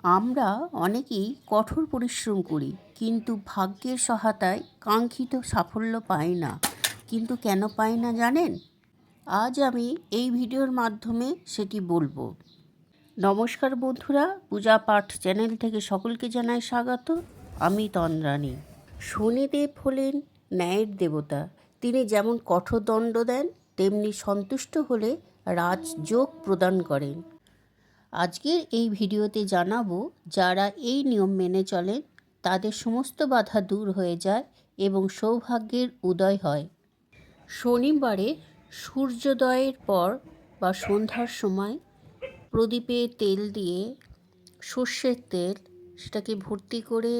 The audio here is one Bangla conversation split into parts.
আমরা অনেকেই কঠোর পরিশ্রম করি, কিন্তু ভাগ্যের সহায়তায় কাঙ্ক্ষিত সাফল্য পাই না। কিন্তু কেন পাই না জানেন? আজ আমি এই ভিডিওর মাধ্যমে সেটি বলবো। নমস্কার বন্ধুরা, পূজা পাঠ চ্যানেল থেকে সকলকে জানাই স্বাগত। আমি তন্দ্রাণী। শনিদেব হলেন ন্যায়ের দেবতা। তিনি যেমন কঠোর দণ্ড দেন, তেমনি সন্তুষ্ট হলে রাজযোগ প্রদান করেন। আজকের এই ভিডিওতে জানাবো, যারা এই নিয়ম মেনে চলেন তাদের সমস্ত বাধা দূর হয়ে যায় এবং সৌভাগ্যের উদয় হয়। শনিবারে সূর্যোদয়ের পর বা সন্ধ্যার সময় প্রদীপে তেল দিয়ে, সর্ষের তেল, সেটাকে ভর্তি করে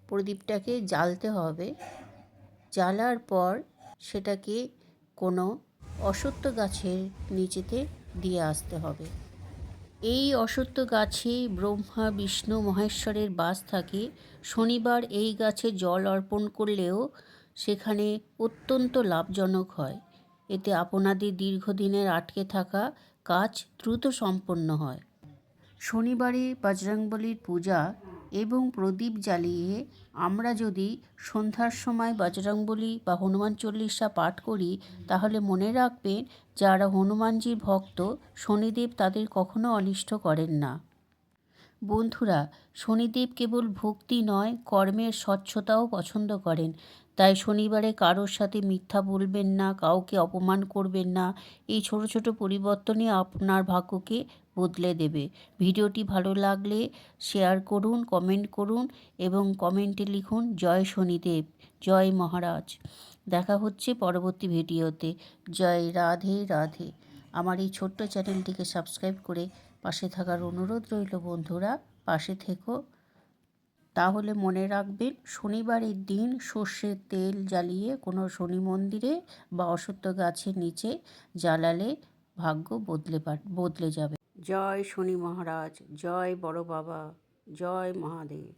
প্রদীপটাকে জ্বালতে হবে। জ্বালার পর সেটাকে কোনো অশ্বত্থ গাছের নিচেতে দিয়ে আসতে হবে। এই অশ্বত্থ গাছে ব্রহ্মা, বিষ্ণু, মহেশ্বরের বাস থাকে। শনিবার এই গাছে জল অর্পণ করলেও সেখানে অত্যন্ত লাভজনক হয়। এতে আপনাদের দীর্ঘদিনের আটকে থাকা কাজ দ্রুত সম্পন্ন হয়। শনিবারে বজরংবলীর পূজা এবং প্রদীপ জ্বালিয়ে আমরা যদি সন্ধ্যার সময় বজরংবলী বা হনুমান চল্লিশা পাঠ করি, তাহলে মনে রাখবেন, যারা হনুমানজির ভক্ত, শনিদেব তাদের কখনো অনিষ্ট করেন না। বন্ধুরা, শনিদেব কেবল ভক্তি নয়, কর্মের স্বচ্ছতাও পছন্দ করেন। তাই শনিবারে কারোর সাথে মিথ্যা বলবেন না, কাউকে অপমান করবেন না। এই ছোট ছোট পরিবর্তনই আপনার ভাগ্যকে বদলে দেবে। ভিডিওটি ভালো লাগলে শেয়ার করুন, কমেন্ট করুন এবং কমেন্টে লিখুন জয় শনিদেব, জয় মহারাজ। দেখা হচ্ছে পরবর্তী ভিডিওতে। জয় রাধে রাধে। আমার এই ছোট্ট চ্যানেলটিকে সাবস্ক্রাইব করে পাশে থাকার অনুরোধ রইল। বন্ধুরা, পাশে থেকো। তাহলে মনে রাখবেন, শনিবারের দিন সর্ষের তেল জ্বালিয়ে কোনো শনি মন্দিরে বা অশ্বত্থ গাছের নিচে জ্বালালে ভাগ্য বদলে যাবে। জয় শনি মহারাজ, জয় বড় বাবা, জয় মহাদেব।